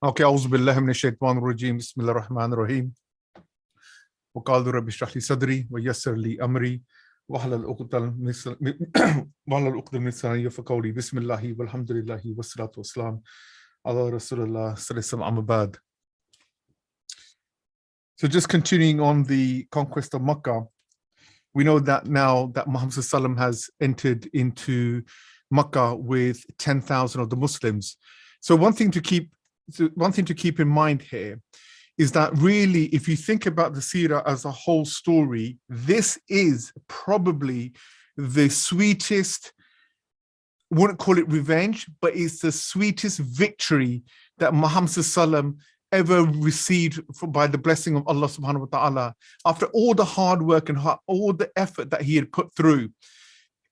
Okay, أعوذ بالله من الشيطان الرجيم بسم الله الرحمن الرحيم وقال رب اشرح لي صدري ويسر لي أمري واحلل عقدة من لساني يفقهوا قولي بسم الله والحمد لله والصلاة والسلام على رسول الله صلى الله عليه وسلم أما بعد. So just continuing on the conquest of Mecca, we know that now that Muhammad ﷺ has entered into Mecca with 10,000 of the Muslims. So one thing to keep in mind here is that really, if you think about the Seerah as a whole story, this is probably the sweetest, I wouldn't call it revenge, but it's the sweetest victory that Muhammad ﷺ ever received by the blessing of Allah subhanahu wa ta'ala. After all the hard work and all the effort that he had put through,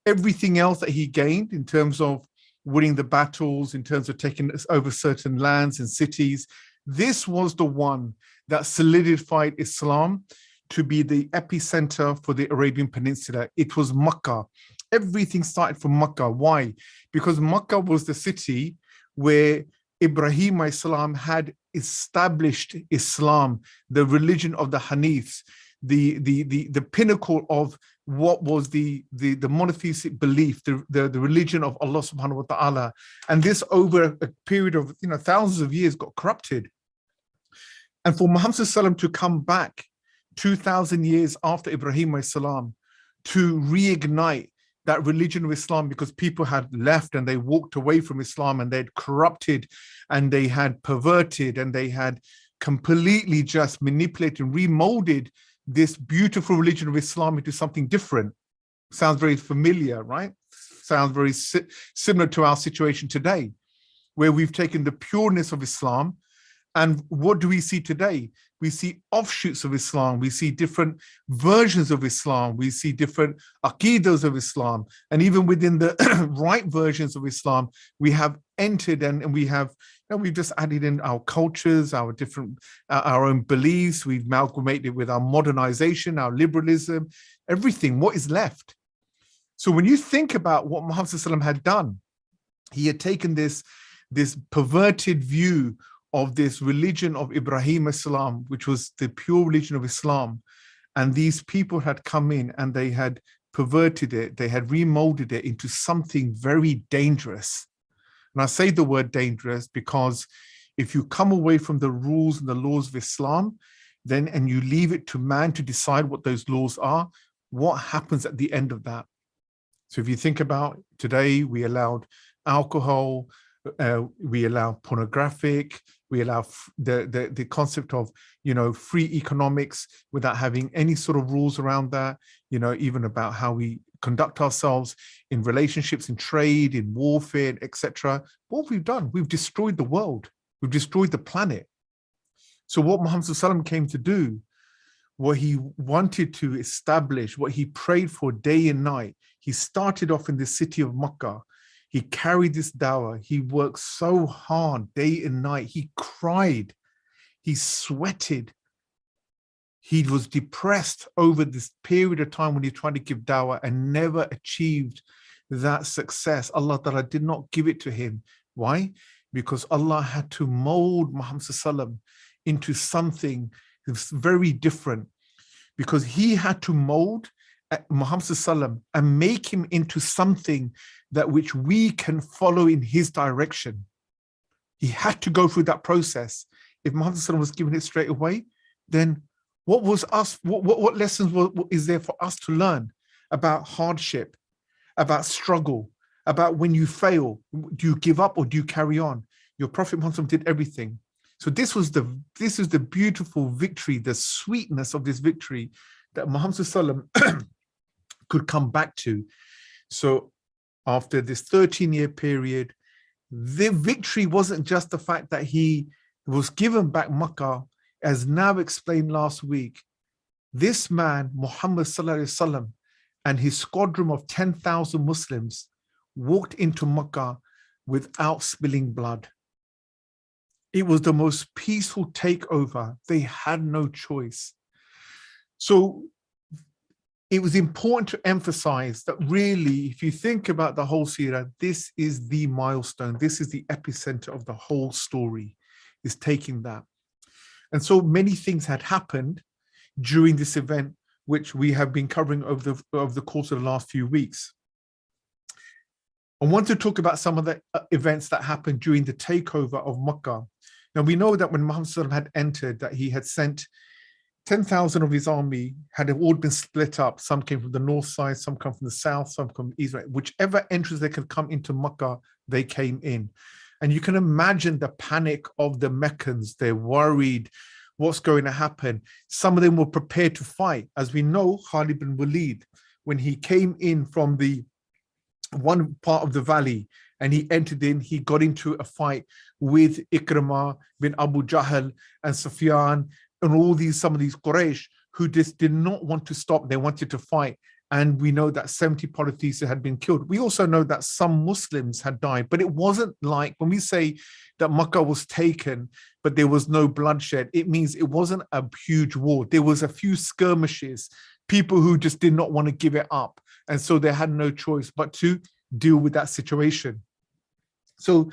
everything else that he gained in terms of winning the battles, in terms of taking over certain lands and cities, this was the one that solidified Islam to be the epicenter for the Arabian Peninsula. It was Mecca. Everything started from Mecca. Why? Because Mecca was the city where Ibrahim Islam had established Islam, the religion of the Hanifs, the pinnacle of what was the monotheistic belief, the religion of Allah subhanahu wa ta'ala. And this over a period of thousands of years got corrupted. And for Muhammad ﷺ to come back 2,000 years after Ibrahim Islam to reignite that religion of Islam, because people had left and they walked away from Islam and they'd corrupted and they had perverted and they had completely just manipulated and remolded this beautiful religion of Islam into something different. Sounds very familiar, right? Sounds very similar to our situation today, where we've taken the pureness of Islam. And what do we see today? We see offshoots of Islam. We see different versions of Islam. We see different aqidas of Islam. And even within the right versions of Islam, we have entered and we have, we've just added in our cultures, our different, our own beliefs. We've amalgamated with our modernization, our liberalism, everything. What is left? So when you think about what Muhammad ﷺ had done, he had taken this perverted view of this religion of Ibrahim Islam, which was the pure religion of Islam. And these people had come in and they had perverted it. They had remolded it into something very dangerous. And I say the word dangerous because if you come away from the rules and the laws of Islam, then and you leave it to man to decide what those laws are, what happens at the end of that? So if you think about today, we allowed alcohol, we allow pornographic, we allow the concept of free economics without having any sort of rules around that, even about how we conduct ourselves in relationships, in trade, in warfare, etc. What we've done, we've destroyed the world, we've destroyed the planet. So what Muhammad ﷺ came to do, what he wanted to establish, what he prayed for day and night, he started off in the city of Mecca. He carried this dawah. He worked so hard day and night. He cried. He sweated. He was depressed over this period of time when he tried to give dawah and never achieved that success. Allah Ta'ala did not give it to him. Why? Because Allah had to mold Muhammad ﷺ into something very different. Because he had to mold Muhammad ﷺ and make him into something that which we can follow in his direction. He had to go through that process. If Muhammad ﷺ was given it straight away, then what lessons is there for us to learn about hardship, about struggle, about when you fail, do you give up or do you carry on? Your Prophet Muhammad ﷺ did everything. So this is the beautiful victory, the sweetness of this victory that Muhammad ﷺ could come back to. So after this 13-year period, the victory wasn't just the fact that he was given back Mecca, as now explained last week. This man, Muhammad ﷺ, and his squadron of 10,000 Muslims walked into Mecca without spilling blood. It was the most peaceful takeover. They had no choice. So it was important to emphasize that really, if you think about the whole Seerah, this is the milestone. This is the epicenter of the whole story. is taking that. And so many things had happened during this event, which we have been covering over the course of the last few weeks. I want to talk about some of the events that happened during the takeover of Mecca. Now, we know that when Muhammad had entered, that he had sent 10,000 of his army, had all been split up. Some came from the north side, some come from the south, some from Israel. Whichever entrance they could come into Mecca, they came in. And you can imagine the panic of the Meccans. They're worried what's going to happen. Some of them were prepared to fight. As we know, Khalid bin Walid, when he came in from the one part of the valley and he entered in, he got into a fight with Ikrimah bin Abu Jahl and Sufyan and all these, some of these Quraysh who just did not want to stop. They wanted to fight. And we know that 70 polytheists had been killed. We also know that some Muslims had died, but it wasn't like when we say that Makkah was taken, but there was no bloodshed, it means it wasn't a huge war. There was a few skirmishes, people who just did not want to give it up. And so they had no choice but to deal with that situation. So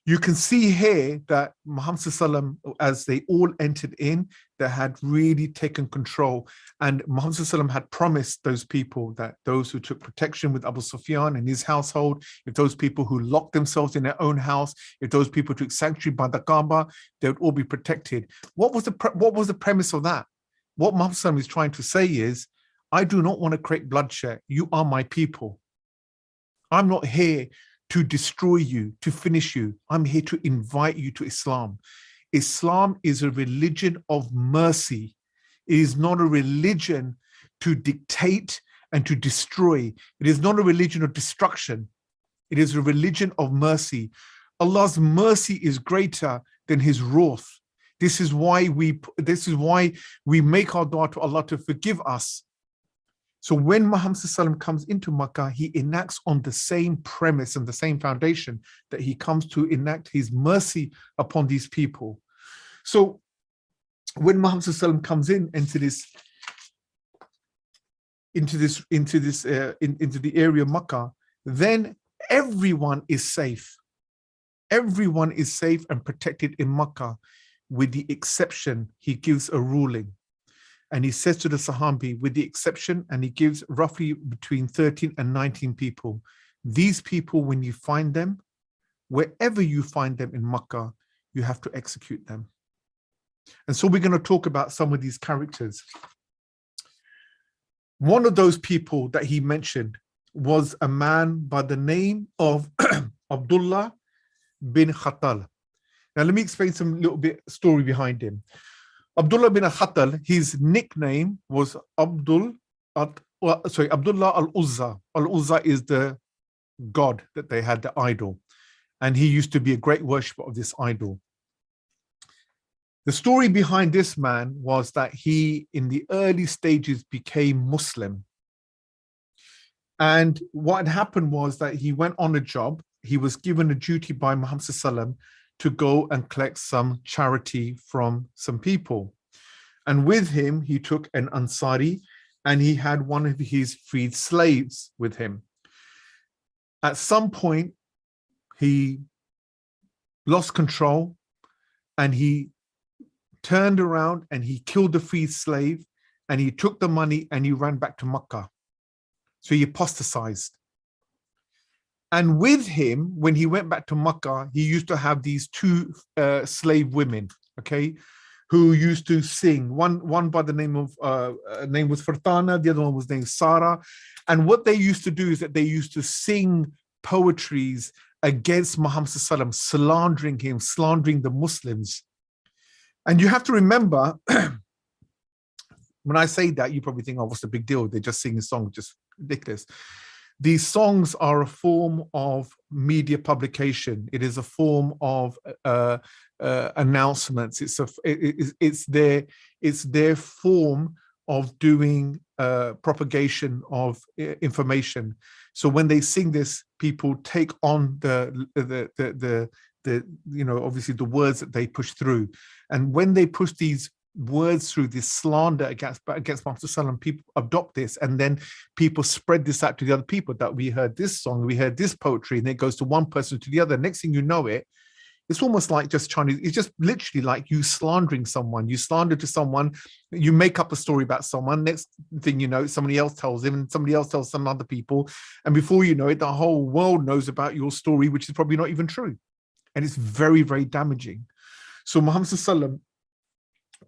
you can see here that Muhammad ﷺ, as they all entered in, they had really taken control. And Muhammad ﷺ had promised those people that those who took protection with Abu Sufyan and his household, if those people who locked themselves in their own house, if those people took sanctuary by the Kaaba, they would all be protected. What was the premise of that? What Muhammad ﷺ is trying to say is, I do not want to create bloodshed. You are my people. I'm not here to destroy you, to finish you. I'm here to invite you to Islam. Islam is a religion of mercy. It is not a religion to dictate and to destroy. It is not a religion of destruction. It is a religion of mercy. Allah's mercy is greater than his wrath. This is why we make our dua to Allah to forgive us. So when Muhammad ﷺ comes into Makkah, he enacts on the same premise and the same foundation that he comes to enact his mercy upon these people. So when Muhammad ﷺ comes into the area of Makkah, then everyone is safe. Everyone is safe and protected in Makkah, with the exception, he gives a ruling. And he says to the Sahabi, with the exception, and he gives roughly between 13 and 19 people. These people, when you find them, wherever you find them in Makkah, you have to execute them. And so we're going to talk about some of these characters. One of those people that he mentioned was a man by the name of Abdullah bin Khattal. Now, let me explain some little bit story behind him. Abdullah bin Khattal, his nickname was Abdullah al-Uzza. Al-Uzza is the god that they had, the idol. And he used to be a great worshipper of this idol. The story behind this man was that he, in the early stages, became Muslim. And what had happened was that he went on a job. He was given a duty by Muhammad ﷺ to go and collect some charity from some people. And with him, he took an Ansari, and he had one of his freed slaves with him. At some point, he lost control, and he turned around and he killed the freed slave, and he took the money and he ran back to Mecca. So he apostatized. And with him, when he went back to Mecca, he used to have these two slave women, okay, who used to sing. One by the name of, name was Fartana, the other one was named Sarah. And what they used to do is that they used to sing poetries against Muhammad ﷺ, slandering him, slandering the Muslims. And you have to remember, when I say that, you probably think, oh, what's the big deal? They're just singing songs, just ridiculous. These songs are a form of media publication. It is a form of announcements. It's their form of doing propagation of information. So when they sing this, people take on the obviously the words that they push through. And when they push these words through, this slander against Muhammad ﷺ, people adopt this, and then people spread this out to the other people, that we heard this song, we heard this poetry, and it goes to one person to the other. Next thing you know it, It's almost like just Chinese. It's just literally like you slandering someone. You slander to someone, you make up a story about someone. Next thing you know, somebody else tells him, and somebody else tells some other people. And before you know it, the whole world knows about your story, which is probably not even true. And it's very, very damaging. So Muhammad Sallallahu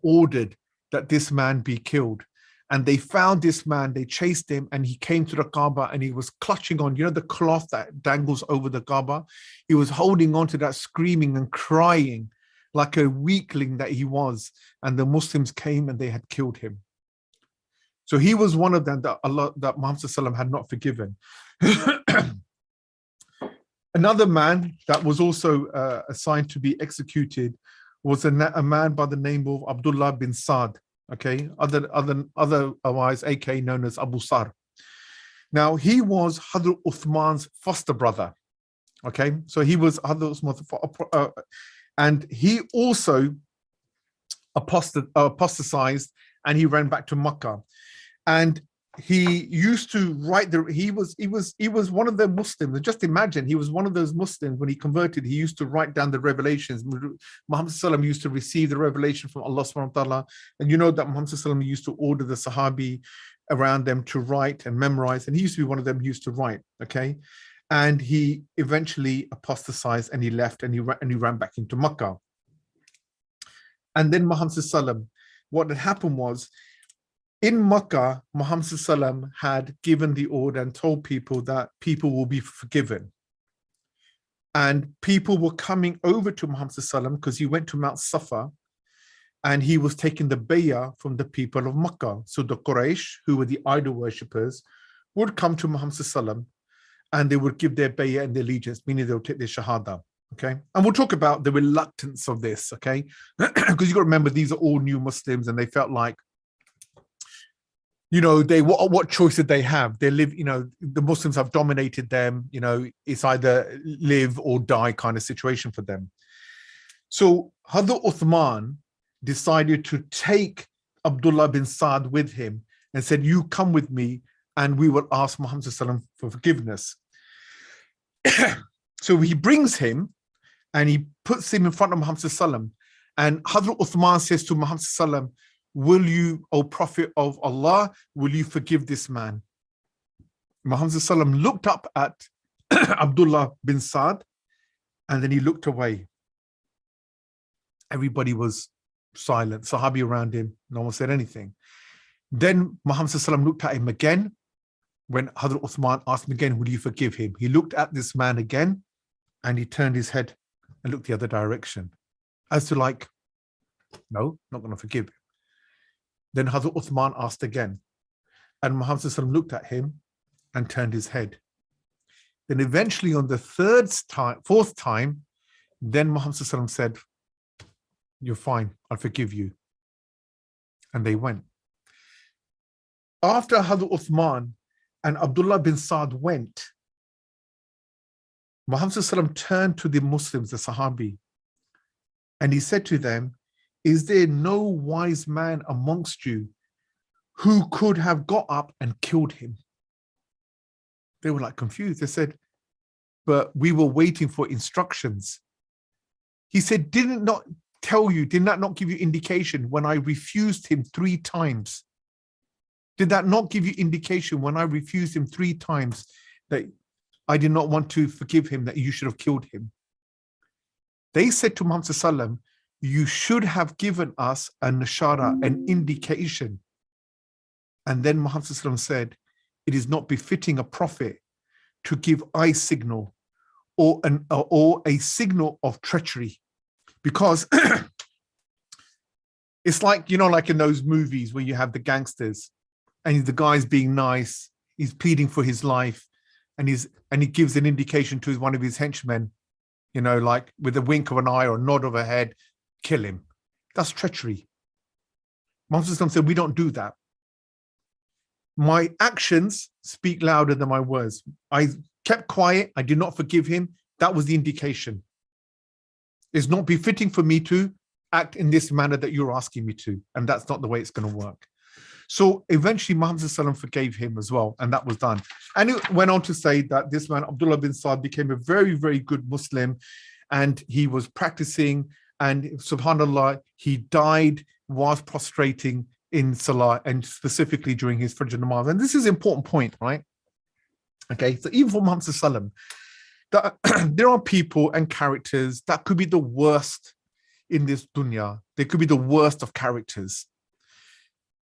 ordered that this man be killed. And they found this man, they chased him, and he came to the Kaaba and he was clutching on, the cloth that dangles over the Kaaba. He was holding on to that, screaming and crying like a weakling that he was. And the Muslims came and they had killed him. So he was one of them that Muhammad Sallallahu had not forgiven. Another man that was also assigned to be executed was a man by the name of Abdullah bin Saad. Okay, otherwise aka known as Abu Sar. Now he was Hadrat Uthman's foster brother. Okay, so he was Hadrat Uthman, and he also apostatized, and he ran back to Mecca. And he used to write he was one of the Muslims. Just imagine, he was one of those Muslims when he converted. He used to write down the revelations. Muhammad Sallallahu used to receive the revelation from Allah subhanahu wa ta'ala. And you know that Muhammad Sallallahu used to order the Sahabi around them to write and memorize. And he used to be one of them who used to write. Okay. And he eventually apostatized and he left and he ran back into Mecca. And then Muhammad Sallallahu, what had happened was, in Mecca, Muhammad Sallallahu had given the order and told people that people will be forgiven. And people were coming over to Muhammad Sallallahu because he went to Mount Safa and he was taking the bay'ah from the people of Mecca. So the Quraysh, who were the idol worshippers, would come to Muhammad Sallallahu and they would give their bay'ah and their allegiance, meaning they would take their shahada. Okay. And we'll talk about the reluctance of this. Okay. Because you got to remember, these are all new Muslims and they felt like, what choice did they have? They live, the Muslims have dominated them, it's either live or die kind of situation for them. So Hadrat Uthman decided to take Abdullah bin Saad with him and said, you come with me and we will ask Muhammad Sallallahu for forgiveness. So he brings him and he puts him in front of Muhammad Sallallahu, and Hadrat Uthman says to Muhammad Sallallahu, will you, O Prophet of Allah, will you forgive this man? Muhammad Sallallahu looked up at Abdullah bin Saad and then he looked away. Everybody was silent, Sahabi around him, no one said anything. Then Muhammad Sallallahu looked at him again. When Hadrat Uthman asked him again, will you forgive him? He looked at this man again and he turned his head and looked the other direction, as to like, no, not going to forgive him. Then Hadrat Uthman asked again, and Muhammad Sallallahu looked at him and turned his head. Then eventually on the fourth time, then Muhammad Sallallahu said, you're fine, I'll forgive you. And they went. After Hadrat Uthman and Abdullah bin Saad went, Muhammad Sallallahu turned to the Muslims, the Sahabi, and he said to them, is there no wise man amongst you who could have got up and killed him? They were like confused. They said, but we were waiting for instructions. He said, did that not give you indication when I refused him 3 times? Did that not give you indication when I refused him 3 times that I did not want to forgive him, that you should have killed him? They said to Muhammad Sallallahu, you should have given us a nashara, an indication. And then Muhammad Sallallahu said, it is not befitting a prophet to give eye signal or a signal of treachery, because it's like, like in those movies where you have the gangsters and the guy's being nice, he's pleading for his life, and he gives an indication to one of his henchmen, like with a wink of an eye or a nod of a head, kill him. That's treachery. Muhammad said, we don't do that. My actions speak louder than my words. I kept quiet. I did not forgive him. That was the indication. It's not befitting for me to act in this manner that you're asking me to. And that's not the way it's going to work. So eventually Muhammad Sallallahu forgave him as well. And that was done. And it went on to say that this man, Abdullah bin Saad, became a very, very good Muslim. and he was practicing, and subhanallah, he died whilst prostrating in salah, and specifically during his Fajr namaz. And this is an important point, right? Okay, so even for Muhammad sallam, that there are people and characters that could be the worst in this dunya. They could be the worst of characters.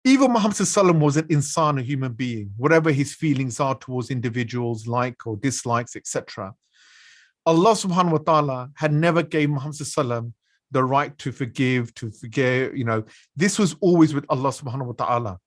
Even Muhammad sallam was an insan, a human being, whatever his feelings are towards individuals, like or dislikes, etc. Allah subhanahu wa ta'ala had never gave Muhammad sallam the right to forgive, to forget, this was always with Allah subhanahu wa ta'ala.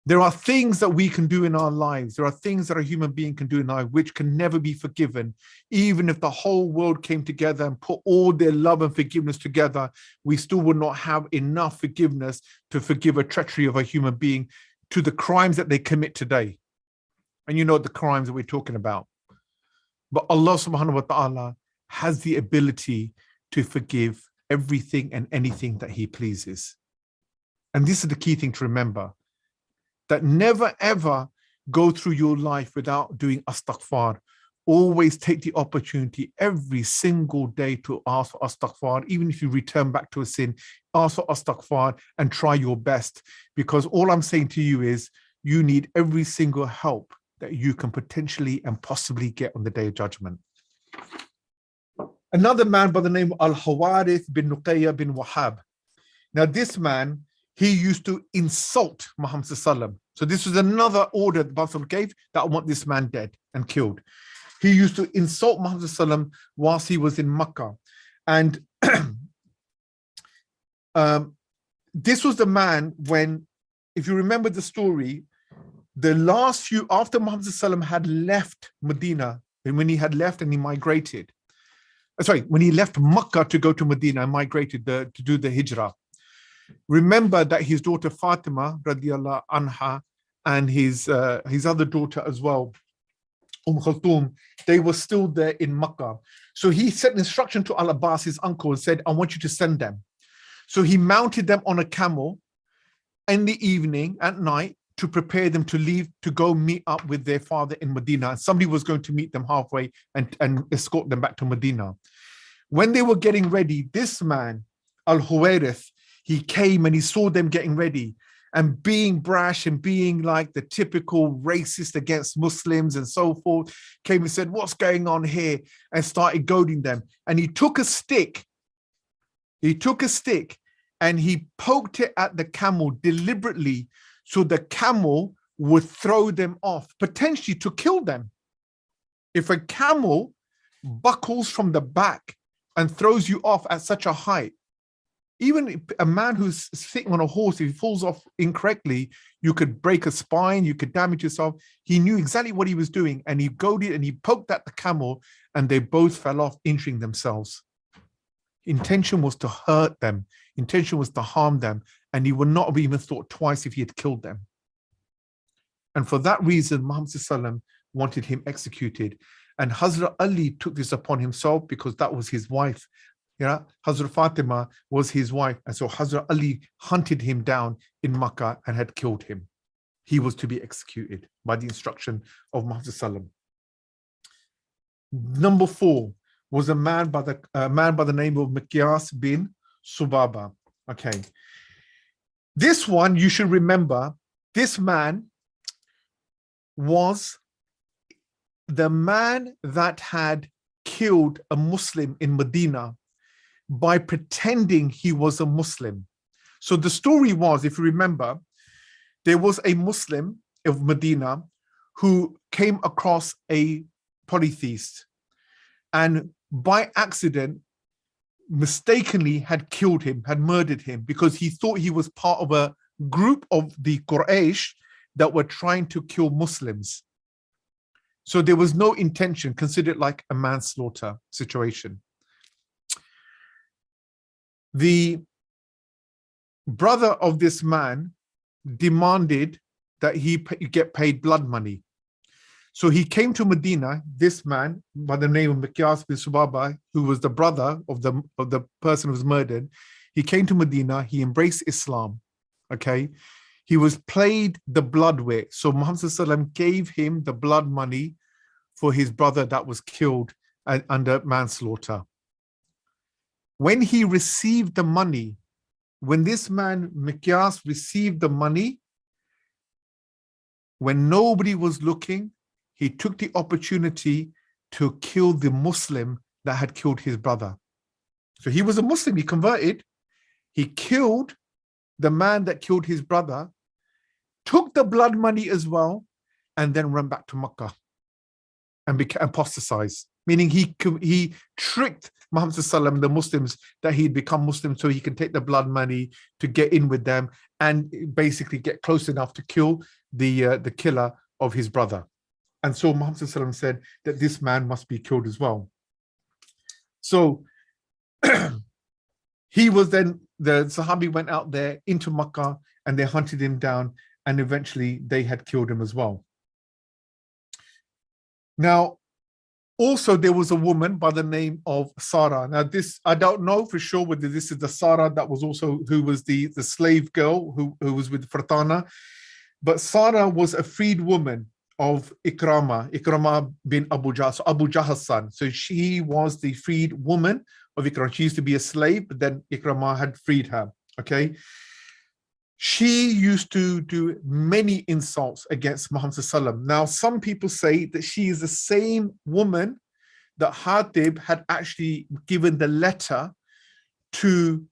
There are things that we can do in our lives. There are things that a human being can do in life which can never be forgiven. Even if the whole world came together and put all their love and forgiveness together, we still would not have enough forgiveness to forgive a treachery of a human being to the crimes that they commit today. And you know the crimes that we're talking about. But Allah subhanahu wa ta'ala has the ability to forgive everything and anything that he pleases. And this is the key thing to remember, that never ever go through your life without doing astaghfar. Always take the opportunity every single day to ask for astaghfar. Even if you return back to a sin, ask for astaghfar and try your best. Because all I'm saying to you is you need every single help that you can potentially and possibly get on the Day of Judgment. Another man by the name of Al-Hawarith bin Nuqayya bin Wahab. Now this man, he used to insult Muhammad sallam. So this was another order the Prophet gave, that I want this man dead and killed. He used to insult Muhammad sallam whilst he was in Mecca. And this was the man when, if you remember the story, the last few, after Muhammad sallam had left Medina, and when he had left and he migrated, when he left Mecca to go to Medina and migrated to do the hijrah, remember that his daughter Fatima radiallahu anha and his other daughter as well, Kulthum, they were still there in Mecca. So he sent instruction to Al-Abbas, his uncle, and said, I want you to send them. So he mounted them on a camel in the evening, at night, to prepare them to leave, to go meet up with their father in Medina. And somebody was going to meet them halfway and escort them back to Medina. When they were getting ready, this man, Al-Huwairith, he came and he saw them getting ready, and being brash and being like the typical racist against Muslims and so forth, came and said, what's going on here? And started goading them. And he took a stick. And he poked it at the camel deliberately, so the camel would throw them off, potentially to kill them. If a camel buckles from the back and throws you off at such a height, even a man who's sitting on a horse, if he falls off incorrectly, you could break a spine, you could damage yourself. He knew exactly what he was doing, and he goaded and he poked at the camel, and they both fell off, injuring themselves. Intention was to hurt them. Intention was to harm them, and he would not have even thought twice if he had killed them. And for that reason, Muhammad sallam wanted him executed. And Hazrat Ali took this upon himself because that was his wife. Hazrat Fatima was his wife. And so Hazrat Ali hunted him down in Makkah and had killed him. He was to be executed by the instruction of Muhammad sallam. Number 4 was a man by the name of Makias Bin Subhaba. Okay. This one, you should remember, this man was the man that had killed a Muslim in Medina by pretending he was a Muslim. So the story was, if you remember, there was a Muslim of Medina who came across a polytheist and by accident, mistakenly had killed him, had murdered him, because he thought he was part of a group of the Quraysh that were trying to kill Muslims. So there was no intention, considered like a manslaughter situation. The brother of this man demanded that he get paid blood money. So he came to Medina, this man by the name of Makias Bin Subhaba, who was the brother of the person who was murdered. He came to Medina, he embraced Islam, okay? He was paid the blood weight. So Muhammad sallam gave him the blood money for his brother that was killed under manslaughter. When he received the money, when this man Makias received the money, when nobody was looking, he took the opportunity to kill the Muslim that had killed his brother. So he was a Muslim, he converted, he killed the man that killed his brother, took the blood money as well, and then ran back to Mecca and became apostatized, meaning he tricked Muhammad sallam, the Muslims, that he'd become Muslim so he can take the blood money to get in with them and basically get close enough to kill the killer of his brother. And so Muhammad sallam said that this man must be killed as well. So he was then, the Sahabi went out there into Mecca and they hunted him down, and eventually they had killed him as well. Now, also there was a woman by the name of Seerah. Now this, I don't know for sure whether this is the Seerah that was also, who was the slave girl who was with Fartana, but Seerah was a freed woman of Ikramah bin Abu Jahl, so Abu Jahl's son. So she was the freed woman of Ikramah. She used to be a slave, but then Ikramah had freed her, okay? She used to do many insults against Muhammad sallam. Now, some people say that she is the same woman that Hatib had actually given the letter to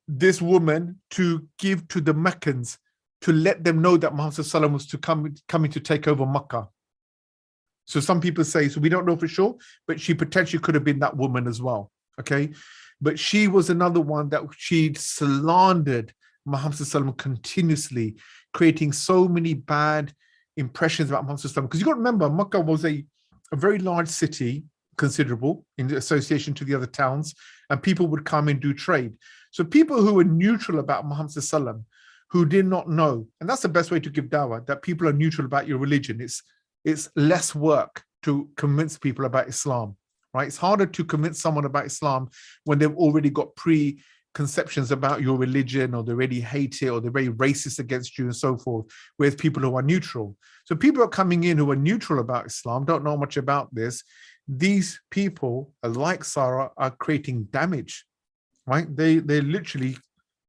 this woman to give to the Meccans to let them know that Muhammad sallam was to coming to take over Mecca. So some people say, so we don't know for sure, but she potentially could have been that woman as well, okay? But she was another one that she slandered Muhammad sallam continuously, creating so many bad impressions about Muhammad sallam. Because you got to remember, Mecca was a very large city, considerable in association to the other towns, and people would come and do trade. So people who were neutral about Muhammad sallam, who did not know, and that's the best way to give dawah, that people are neutral about your religion. It's less work to convince people about Islam, right? It's harder to convince someone about Islam when they've already got preconceptions about your religion, or they already hate it, or they're very racist against you and so forth, whereas people who are neutral. So people are coming in who are neutral about Islam, don't know much about this. These people, like Seerah, are creating damage, right? They're literally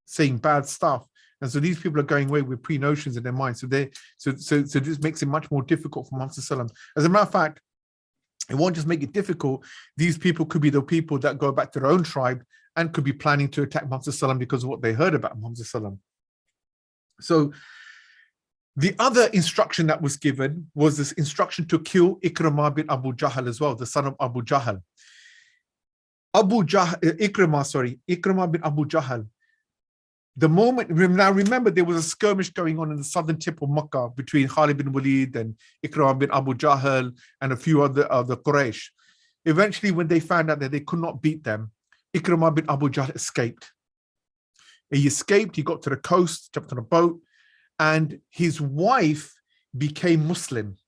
saying bad stuff. And so these people are going away with pre-notions in their mind. So this makes it much more difficult for Muhammad sallam. As a matter of fact, it won't just make it difficult. These people could be the people that go back to their own tribe and could be planning to attack Muhammad sallam because of what they heard about Muhammad sallam. So the other instruction that was given was this instruction to kill Ikramah bin Abu Jahl as well, the son of Abu Jahl. Ikramah bin Abu Jahl. The moment, now remember, there was a skirmish going on in the southern tip of Mecca between Khalid bin Walid and Ikramah bin Abu Jahl and a few other of the Quraysh. Eventually, when they found out that they could not beat them, Ikramah bin Abu Jahl escaped. He escaped, he got to the coast, jumped on a boat, and his wife became Muslim.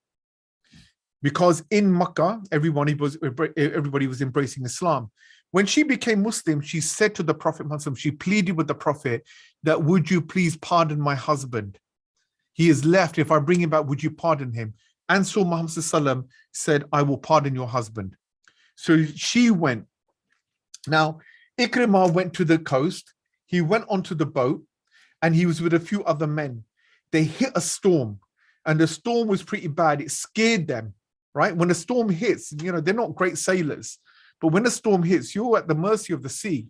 Because in Mecca, everybody was embracing Islam. When she became Muslim, she said to the Prophet Muhammad, she pleaded with the Prophet that, would you please pardon my husband? He is left. If I bring him back, would you pardon him? And so Muhammad said, I will pardon your husband. So she went. Now, Ikrimah went to the coast. He went onto the boat and he was with a few other men. They hit a storm and the storm was pretty bad. It scared them, right? When a storm hits, they're not great sailors. But when a storm hits, you're at the mercy of the sea.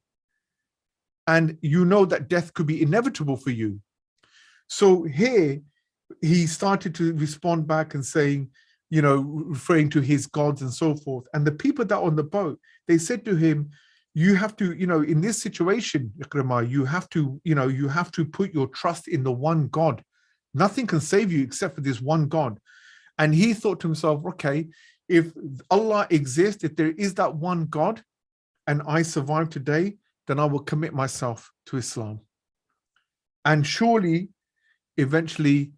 And you know that death could be inevitable for you. So here, he started to respond back and saying, referring to his gods and so forth. And the people that were on the boat, they said to him, you have to, in this situation, Ikrimah, you have to put your trust in the one God. Nothing can save you except for this one God. And he thought to himself, okay, if Allah exists, if there is that one God, and I survive today, then I will commit myself to Islam. And surely, eventually,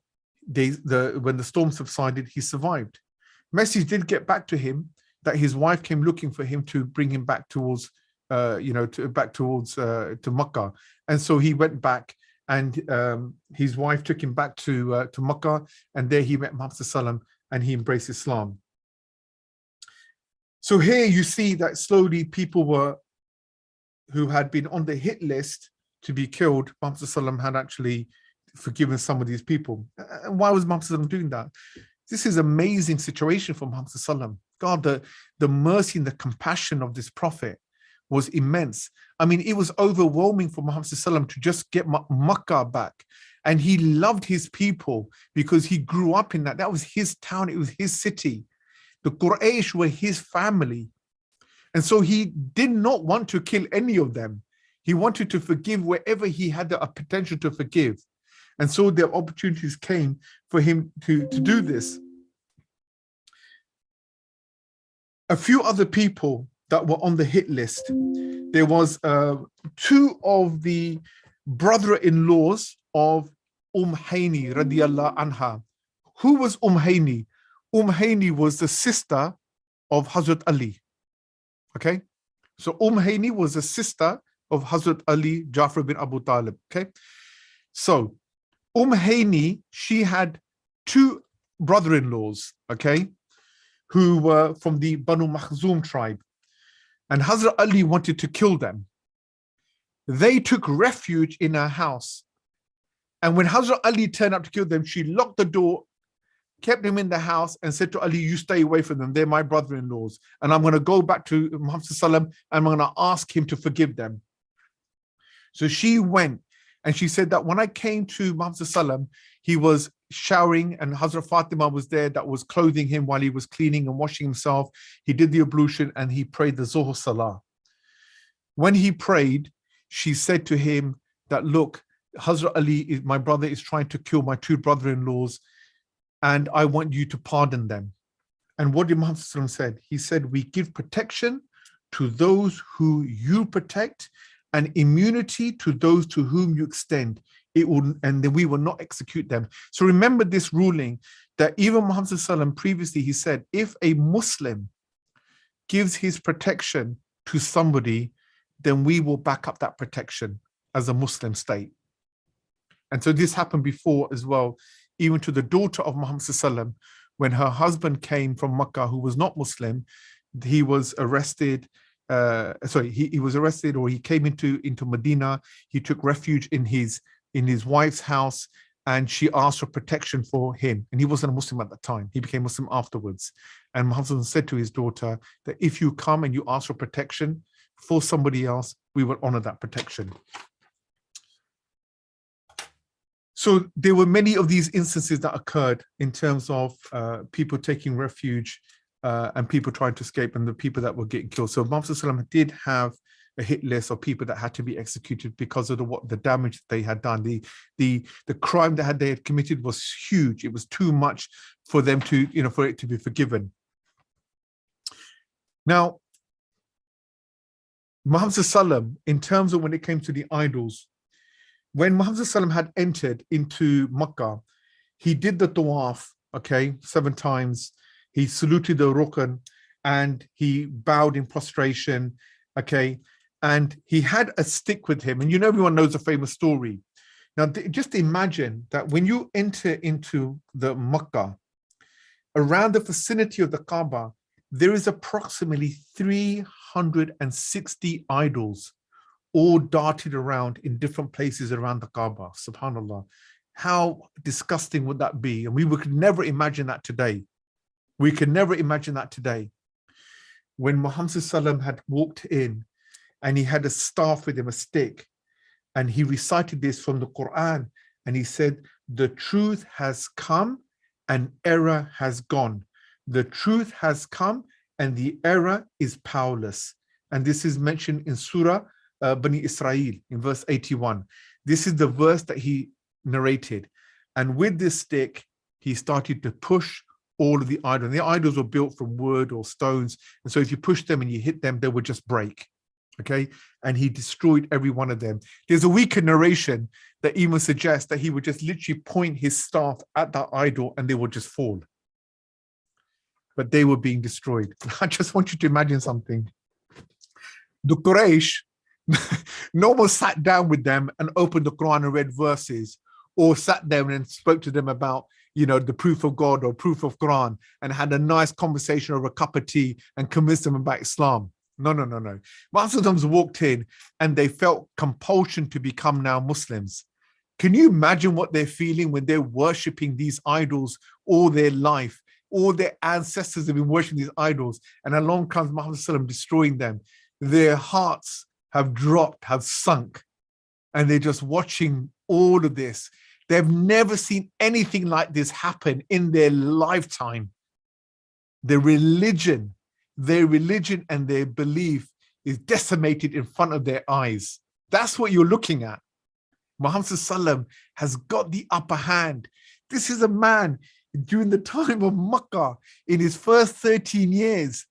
when the storm subsided, he survived. Message did get back to him that his wife came looking for him to bring him back towards, to Mecca. And so he went back, and his wife took him back to Mecca, and there he met Muhammad sallam, and he embraced Islam. So here you see that slowly people who had been on the hit list to be killed, Muhammad Sallam had actually forgiven some of these people. And why was Muhammad Sallam doing that? This is an amazing situation for Muhammad Sallam. God, the mercy and the compassion of this prophet was immense. I mean, it was overwhelming for Muhammad Sallam to just get Makkah back. And he loved his people because he grew up in that. That was his town. It was his city. The Quraysh were his family. And so he did not want to kill any of them. He wanted to forgive wherever he had the potential to forgive. And so the opportunities came for him to do this. A few other people that were on the hit list. There was two of the brother-in-laws of Hani radiallahu anha. Who was Hani? Hani was the sister of Hazrat Ali. Okay, so Hani was a sister of Hazrat Ali, Jafar bin Abu Talib. Okay, so Hani, she had two brother-in-laws, okay, who were from the Banu Makhzum tribe, and Hazrat Ali wanted to kill them. They took refuge in her house, and when Hazrat Ali turned up to kill them, she locked the door, kept him in the house, and said to Ali, you stay away from them. They're my brother-in-laws. And I'm going to go back to Muhammad Sallam and I'm going to ask him to forgive them. So she went and she said that when I came to Muhammad Sallam, he was showering and Hazrat Fatima was there that was clothing him while he was cleaning and washing himself. He did the ablution and he prayed the Zuhr Salah. When he prayed, she said to him that, look, Hazrat Ali, my brother, is trying to kill my two brother-in-laws, and I want you to pardon them. And what did Muhammad said? He said, we give protection to those who you protect and immunity to those to whom you extend. It will, and then we will not execute them. So remember this ruling that even Muhammad previously, he said, if a Muslim gives his protection to somebody, then we will back up that protection as a Muslim state. And so this happened before as well, even to the daughter of Muhammad Sallam, when her husband came from Mecca, who was not Muslim, he was arrested. He was arrested, or he came into Medina. He took refuge in his wife's house, and she asked for protection for him. And he wasn't a Muslim at that time. He became Muslim afterwards. And Muhammad said to his daughter that if you come and you ask for protection for somebody else, we will honor that protection. So there were many of these instances that occurred in terms of people taking refuge and people trying to escape and the people that were getting killed. So Muhammad did have a hit list of people that had to be executed because of the damage they had done. The crime that they had committed was huge. It was too much for them to, for it to be forgiven. Now, Muhammad in terms of when it came to the idols, when Muhammad had entered into Makkah, he did the tawaf, 7 times. He saluted the Rukn and he bowed in prostration, and he had a stick with him. And everyone knows the famous story. Now, just imagine that when you enter into the Makkah, around the vicinity of the Kaaba, there is approximately 360 idols, all darted around in different places around the Kaaba. Subhanallah. How disgusting would that be? And we could never imagine that today. We can never imagine that today. When Muhammad had walked in and he had a staff with him, a stick, and he recited this from the Quran, and he said, the truth has come and error has gone. The truth has come and the error is powerless. And this is mentioned in Surah Bani Israel in verse 81. This is the verse that he narrated. And with this stick, he started to push all of the idols. The idols were built from wood or stones. And so if you push them and you hit them, they would just break. And he destroyed every one of them. There's a weaker narration that even suggests that he would just literally point his staff at that idol and they would just fall. But they were being destroyed. I just want you to imagine something. The Quraysh, no one sat down with them and opened the Quran and read verses, or sat down and spoke to them about, the proof of God or proof of Quran, and had a nice conversation over a cup of tea and convinced them about Islam. No. Muslims walked in and they felt compulsion to become now Muslims. Can you imagine what they're feeling when they're worshipping these idols all their life? All their ancestors have been worshipping these idols, and along comes Muhammad destroying them. Their hearts have dropped, have sunk, and they're just watching all of this. They've never seen anything like this happen in their lifetime. Their religion and their belief is decimated in front of their eyes. That's what you're looking at. Muhammad has got the upper hand. This is a man during the time of Mecca, in his first 13 years,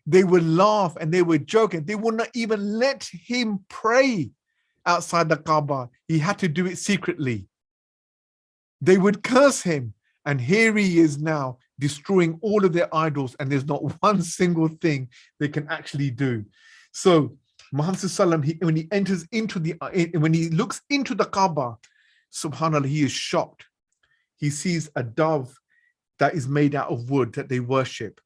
they would laugh and they would joke, and they would not even let him pray outside the Kaaba. He had to do it secretly. They would curse him, and here he is now destroying all of their idols, and there's not one single thing they can actually do. So Muhammad when he enters into when he looks into the Kaaba, subhanAllah, he is shocked. He sees a dove that is made out of wood that they worship.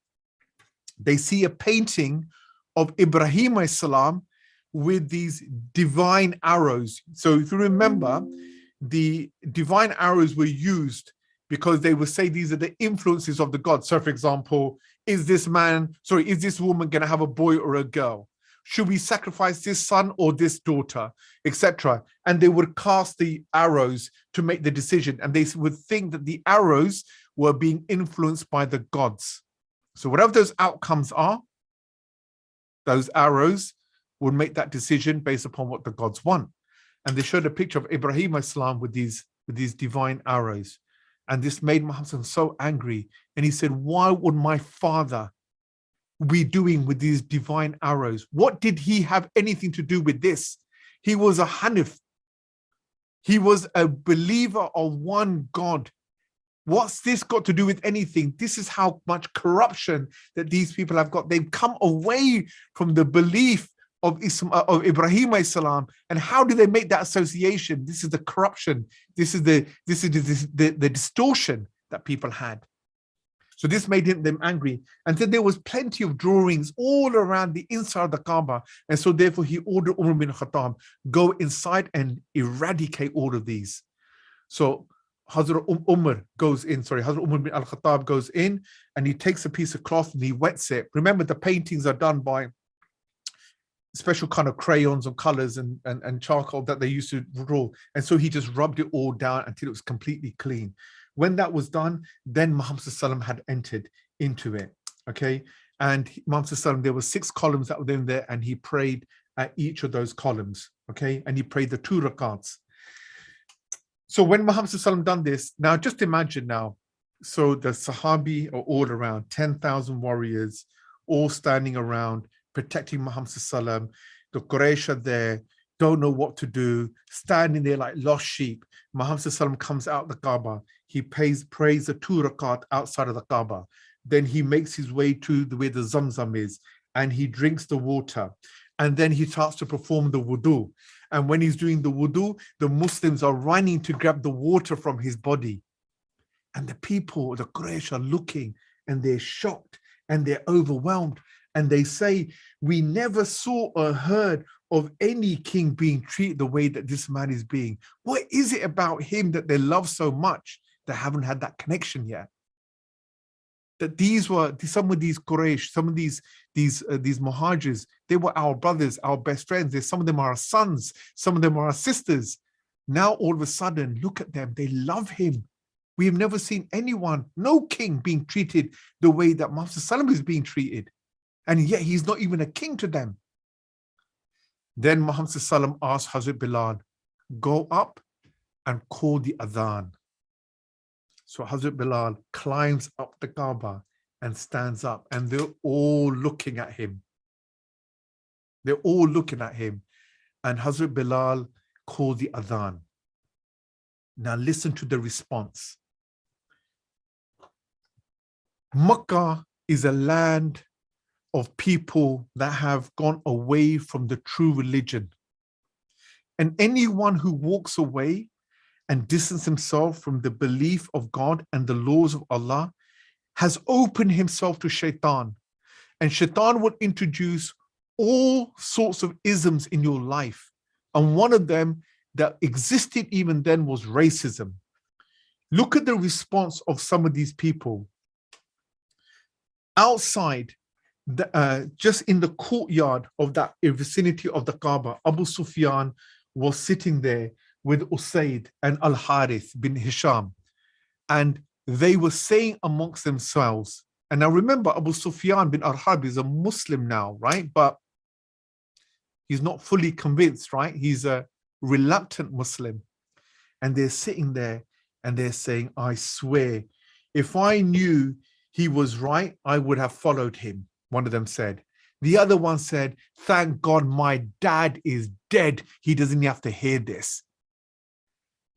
They see a painting of Ibrahim alayhis salam with these divine arrows. So if you remember, the divine arrows were used because they would say these are the influences of the gods. So for example, is this woman going to have a boy or a girl? Should we sacrifice this son or this daughter, etc.? And they would cast the arrows to make the decision. And they would think that the arrows were being influenced by the gods. So whatever those outcomes are, those arrows would make that decision based upon what the gods want. And they showed a picture of Ibrahim Islam with these divine arrows. And this made Muhammad so angry. And he said, why would my father be doing with these divine arrows? What did he have anything to do with this? He was a Hanif. He was a believer of one God. What's this got to do with anything? This is how much corruption that these people have got. They've come away from the belief of Ibrahim alayhis salam. And how do they make that association? This is the corruption. This is the distortion that people had. So this made them angry. And then there was plenty of drawings all around the inside of the Kaaba. And so therefore he ordered Umar bin Khattab, go inside and eradicate all of these. So Hazrat Umar bin al-Khattab goes in and he takes a piece of cloth and he wets it. Remember, the paintings are done by special kind of crayons and colors and charcoal that they used to draw. And so he just rubbed it all down until it was completely clean. When that was done, then Muhammad had entered into it. Okay. And Muhammad, there were 6 columns that were in there, and he prayed at each of those columns. Okay. And he prayed the 2 rakats. So when Muhammad done this, now just imagine now, so the Sahabi are all around, 10,000 warriors, all standing around, protecting Muhammad. The Quraysh are there, don't know what to do, standing there like lost sheep. Muhammad comes out the Kaaba. He prays the 2 rakat outside of the Kaaba. Then he makes his way to where the Zamzam is, and he drinks the water. And then he starts to perform the wudu. And when he's doing the wudu, the Muslims are running to grab the water from his body. And the people, the Quraysh, are looking, and they're shocked and they're overwhelmed. And they say, we never saw or heard of any king being treated the way that this man is being. What is it about him that they love so much? They haven't had that connection yet. That some of these Quraysh, some of these Muhajirs, they were our brothers, our best friends. Some of them are our sons, some of them are our sisters. Now all of a sudden, look at them, they love him. We have never seen anyone, no king, being treated the way that Muhammad is being treated. And yet he's not even a king to them. Then Muhammad asked Hazrat Bilal, go up and call the adhan. So Hazrat Bilal climbs up the Kaaba and stands up, and they're all looking at him. They're all looking at him. And Hazrat Bilal called the adhan. Now listen to the response. Mecca is a land of people that have gone away from the true religion. And anyone who walks away and distanced himself from the belief of God and the laws of Allah has opened himself to shaitan. And shaitan will introduce all sorts of isms in your life. And one of them that existed even then was racism. Look at the response of some of these people. Outside, just in the courtyard of that vicinity of the Kaaba, Abu Sufyan was sitting there with Usayd and Al-Harith bin Hisham. And they were saying amongst themselves, and now remember, Abu Sufyan bin Al-Harb is a Muslim now, right? But he's not fully convinced, right? He's a reluctant Muslim. And they're sitting there and they're saying, I swear, if I knew he was right, I would have followed him, one of them said. The other one said, thank God my dad is dead. He doesn't have to hear this.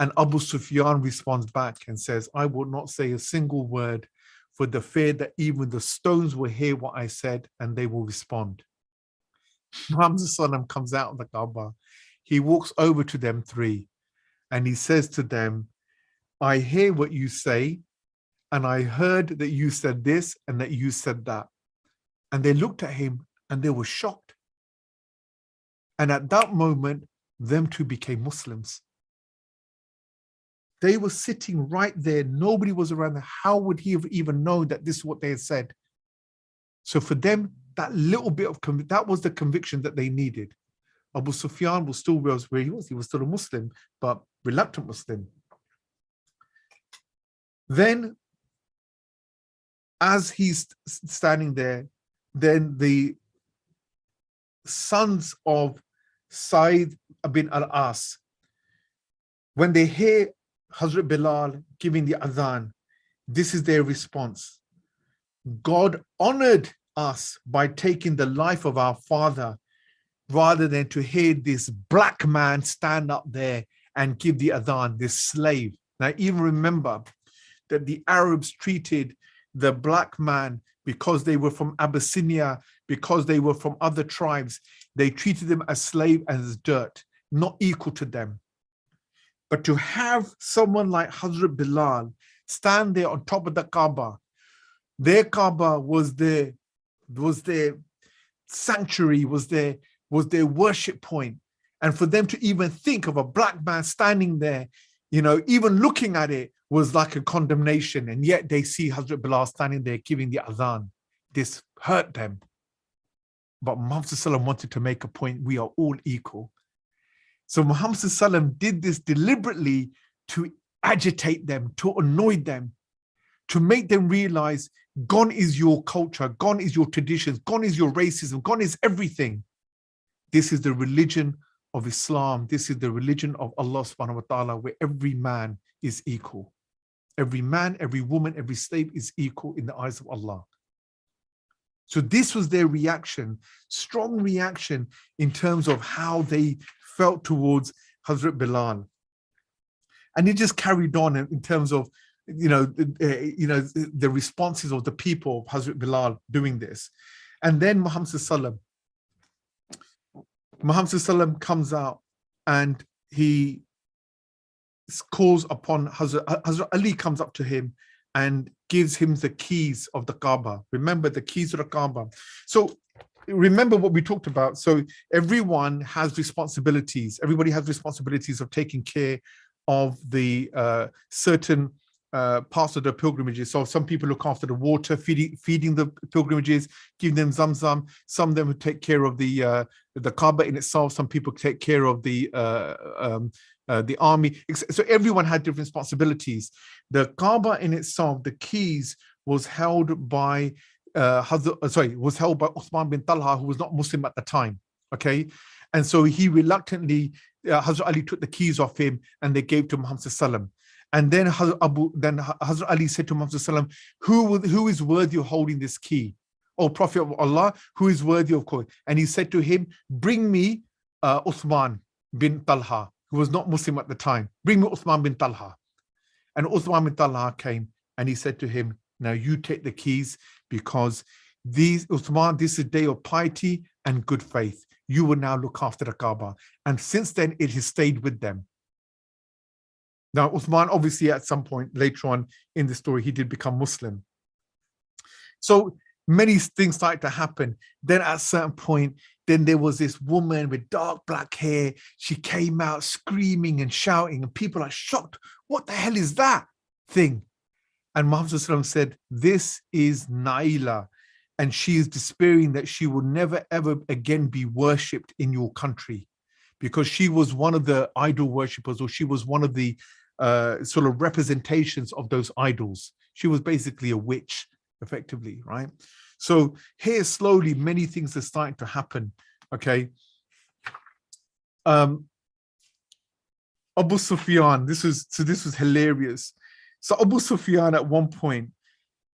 And Abu Sufyan responds back and says, I will not say a single word for the fear that even the stones will hear what I said and they will respond. Muhammad Sallam comes out of the Kaaba. He walks over to them three and he says to them, I hear what you say, and I heard that you said this and that you said that. And they looked at him and they were shocked. And at that moment, them two became Muslims. They were sitting right there. Nobody was around them. How would he have even known that this is what they had said? So for them, that little bit of that was the conviction that they needed. Abu Sufyan was still where he was. He was still a Muslim, but reluctant Muslim. Then, as he's standing there, then the sons of Sa'id bin al-As, when they hear Hazrat Bilal giving the adhan, this is their response. God honored us by taking the life of our father rather than to hear this black man stand up there and give the adhan, this slave. Now, even remember that the Arabs treated the black man, because they were from Abyssinia, because they were from other tribes, they treated them as slave and as dirt, not equal to them. But to have someone like Hazrat Bilal stand there on top of the Kaaba, their Kaaba was their sanctuary, was their worship point. And for them to even think of a black man standing there, even looking at it was like a condemnation. And yet they see Hazrat Bilal standing there giving the adhan. This hurt them. But Muhammad Sallallahu wanted to make a point, we are all equal. So Muhammad Sallallahu did this deliberately to agitate them, to annoy them, to make them realize gone is your culture, gone is your traditions, gone is your racism, gone is everything. This is the religion of Islam. This is the religion of Allah subhanahu wa ta'ala, where every man is equal. Every man, every woman, every slave is equal in the eyes of Allah. So this was their reaction, strong reaction in terms of how they felt towards Hazrat Bilal. And it just carried on in terms of, the responses of the people of Hazrat Bilal doing this. And then Muhammad Sallam comes out and he calls upon Hazrat Ali, comes up to him and gives him the keys of the Kaaba. Remember the keys of the Kaaba. So remember what we talked about. So everyone has responsibilities. Everybody has responsibilities of taking care of the certain parts of the pilgrimages. So some people look after the water, feeding the pilgrimages, giving them zamzam. Some of them would take care of the Kaaba in itself. Some people take care of the army. So everyone had different responsibilities. The Kaaba in itself, the keys was held by Uthman bin Talha, who was not Muslim at the time. Okay, and so he reluctantly, Hazrat Ali took the keys off him and they gave to Muhammad Sallam. And then Hazrat Ali said to Muhammad Sallam, who is worthy of holding this key? O Prophet of Allah, who is worthy of calling? And he said to him, bring me Uthman bin Talha, who was not Muslim at the time. Bring me Uthman bin Talha. And Uthman bin Talha came and he said to him, now you take the keys, because Uthman, this is a day of piety and good faith. You will now look after the Kaaba. And since then, it has stayed with them. Now, Uthman, obviously, at some point later on in the story, he did become Muslim. So many things started to happen. Then at a certain point, then there was this woman with dark black hair. She came out screaming and shouting, and people are shocked. What the hell is that thing? And Muhammad said, this is Naila, and she is despairing that she will never, ever again be worshipped in your country, because she was one of the idol worshippers, or she was one of the sort of representations of those idols. She was basically a witch, effectively, right? So here, slowly, many things are starting to happen, okay? Abu Sufyan, this was hilarious. So Abu Sufyan at one point,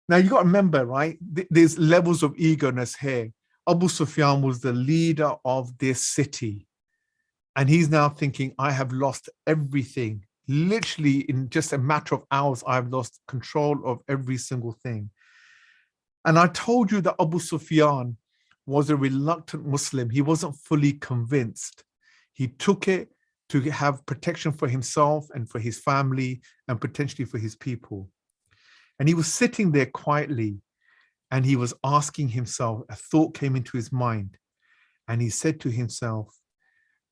now you got to remember, right? There's levels of eagerness here. Abu Sufyan was the leader of this city. And he's now thinking, I have lost everything. Literally, in just a matter of hours, I've lost control of every single thing. And I told you that Abu Sufyan was a reluctant Muslim. He wasn't fully convinced. He took it to have protection for himself and for his family and potentially for his people. And he was sitting there quietly, and he was asking himself, a thought came into his mind, and he said to himself,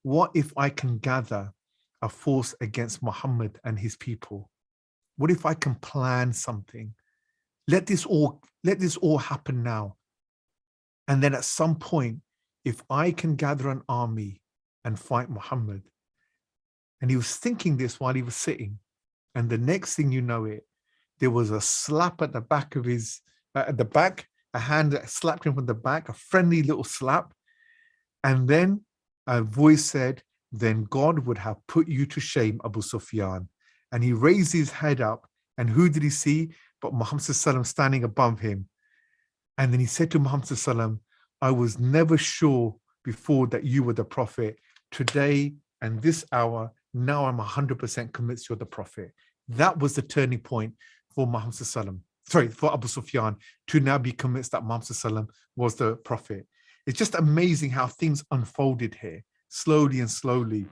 what if I can gather a force against Muhammad and his people? What if I can plan something? Let this all happen now. And then at some point, if I can gather an army and fight Muhammad. And he was thinking this while he was sitting. And the next thing you know it, there was a slap at the back of his, a hand that slapped him from the back, a friendly little slap. And then a voice said, then God would have put you to shame, Abu Sufyan. And he raised his head up, and who did he see but Muhammad standing above him? And then he said to Muhammad, I was never sure before that you were the prophet. Today and this hour, now I'm 100% convinced you're the prophet. That was the turning point for for Abu Sufyan to now be convinced that Muhammad was the prophet. It's just amazing how things unfolded here, slowly and slowly.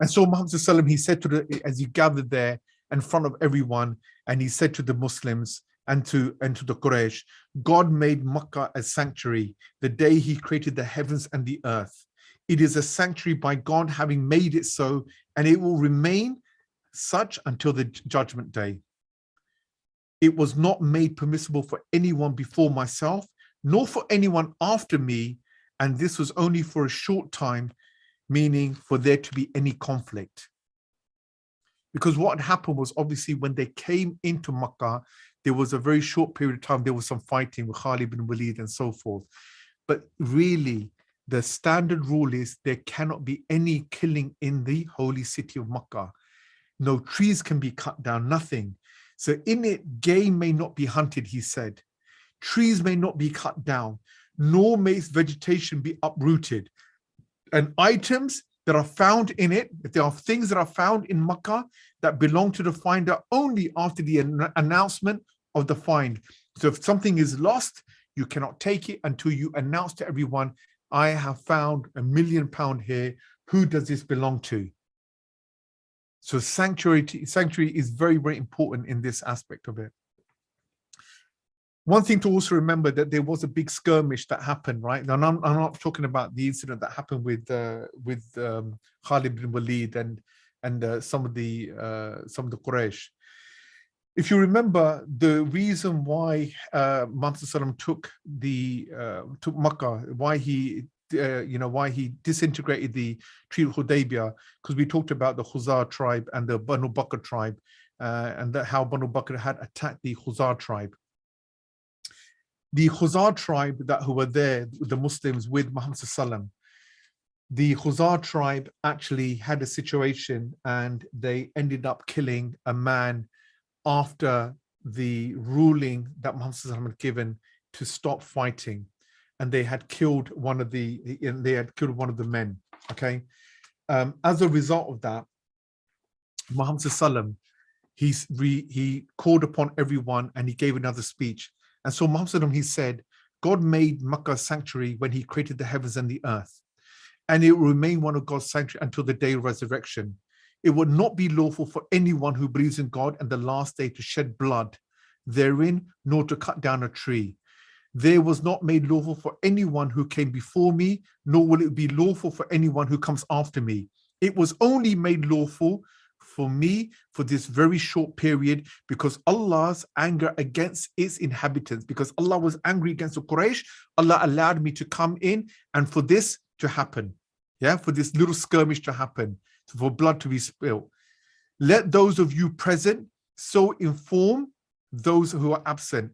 And so Muhammad, he said as he gathered there in front of everyone, and he said to the Muslims and to the Quraysh, God made Mecca a sanctuary the day he created the heavens and the earth. It is a sanctuary by God having made it so, and it will remain such until the judgment day. It was not made permissible for anyone before myself, nor for anyone after me, and this was only for a short time, meaning for there to be any conflict. Because what happened was, obviously, when they came into Mecca, there was a very short period of time, there was some fighting with Khalid bin Walid and so forth. But really, the standard rule is there cannot be any killing in the holy city of Mecca. No trees can be cut down, nothing. So in it, game may not be hunted, he said. Trees may not be cut down, nor may its vegetation be uprooted. And items that are found in it, if there are things that are found in Mecca that belong to the finder only after the announcement of the find. So if something is lost, you cannot take it until you announce to everyone, I have found £1 million here. Who does this belong to? So sanctuary is very, very important in this aspect of it. One thing to also remember that there was a big skirmish that happened, right? And I'm not talking about the incident that happened with Khalid bin Walid and some of the Quraysh. If you remember, the reason why Muhammad took Makkah, why he disintegrated the Treaty of Hudaybiyah, because we talked about the Khuzar tribe and the Banu Bakr tribe, and how Banu Bakr had attacked the Khuzar tribe. The Khuzar tribe who were there, the Muslims with Muhammad, the Khuzar tribe actually had a situation, and they ended up killing a man after the ruling that Muhammad had given to stop fighting, and they had killed one of the men. Okay, as a result of that, Muhammad he called upon everyone, and he gave another speech. And so Muhammad, he said, God made Mecca a sanctuary when he created the heavens and the earth, and it will remain one of God's sanctuary until the day of resurrection. it would not be lawful for anyone who believes in God and the last day to shed blood therein, nor to cut down a tree. There was not made lawful for anyone who came before me, nor will it be lawful for anyone who comes after me. It was only made lawful for me for this very short period, because Allah's anger against its inhabitants, because Allah was angry against the Quraysh, Allah allowed me to come in and for this to happen. Yeah, for this little skirmish to happen, for blood to be spilled. Let those of you present so inform those who are absent.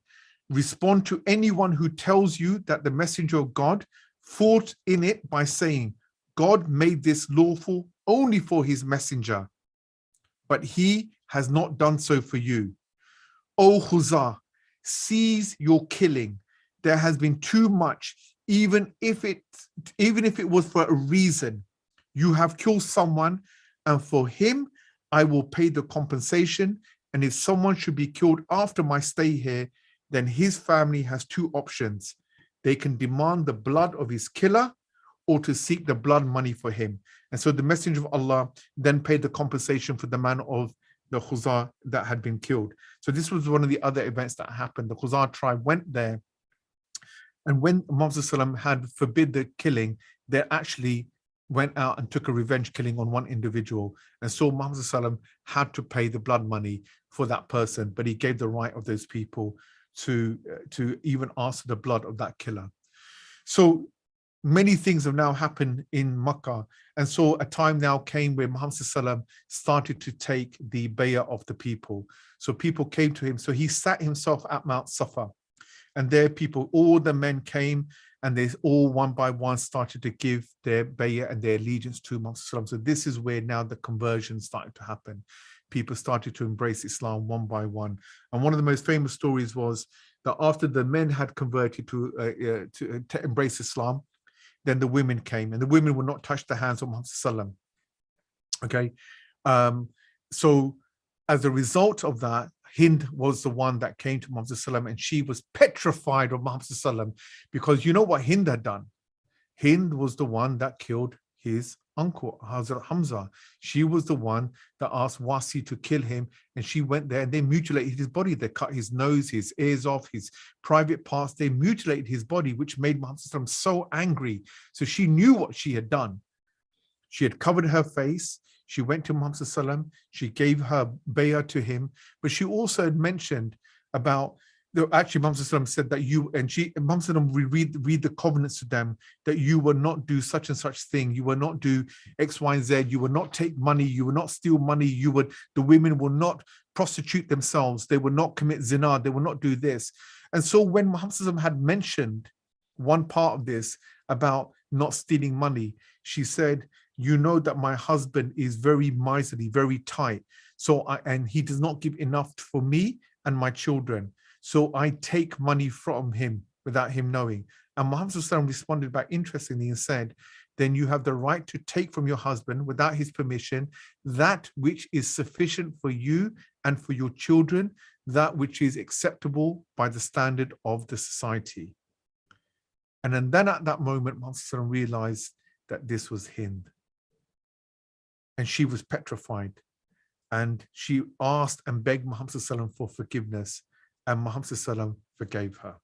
Respond to anyone who tells you that the messenger of God fought in it by saying, God made this lawful only for his messenger, but he has not done so for you. O Khuzah, cease your killing. There has been too much, even if it was for a reason. You have killed someone, and for him I will pay the compensation. And if someone should be killed after my stay here, then his family has two options. They can demand the blood of his killer or to seek the blood money for him. And so the messenger of Allah then paid the compensation for the man of the Khuzah that had been killed. So this was one of the other events that happened. The Khuzah tribe went there, and when Muhammad had forbid the killing, they actually went out and took a revenge killing on one individual. And so Muhammad had to pay the blood money for that person, but he gave the right of those people to even ask the blood of that killer. So many things have now happened in Mecca. And so a time now came where Muhammad started to take the bay'ah of the people. So people came to him. So he sat himself at Mount Safa. And there people, all the men came, and they all one by one started to give their bay'ah and their allegiance to Muhammad. So this is where now the conversion started to happen. People started to embrace Islam one by one. And one of the most famous stories was that after the men had converted to embrace Islam, then the women came, and the women would not touch the hands of Muhammad. Okay, so as a result of that, Hind was the one that came to Muhammad, and she was petrified of Muhammad, because you know what Hind had done? Hind was the one that killed his uncle, Hazrat Hamza. She was the one that asked Wasi to kill him, and she went there and they mutilated his body. They cut his nose, his ears off, his private parts. They mutilated his body, which made Muhammad so angry. So she knew what she had done. She had covered her face. She went to Muhammad, she gave her bay'ah to him, but she also had mentioned about, actually Muhammad said that Muhammad will read the covenants to them, that you will not do such and such thing, you will not do X, Y, and Z, you will not take money, you will not steal money, the women will not prostitute themselves, they will not commit zina, they will not do this. And so when Muhammad had mentioned one part of this about not stealing money, she said, you know that my husband is very miserly, very tight. And he does not give enough for me and my children. So I take money from him without him knowing. And Muhammad responded back interestingly and said, then you have the right to take from your husband without his permission that which is sufficient for you and for your children, that which is acceptable by the standard of the society. And then at that moment, Muhammad realized that this was Hind. And she was petrified. And she asked and begged Muhammad for forgiveness. And Muhammad forgave her.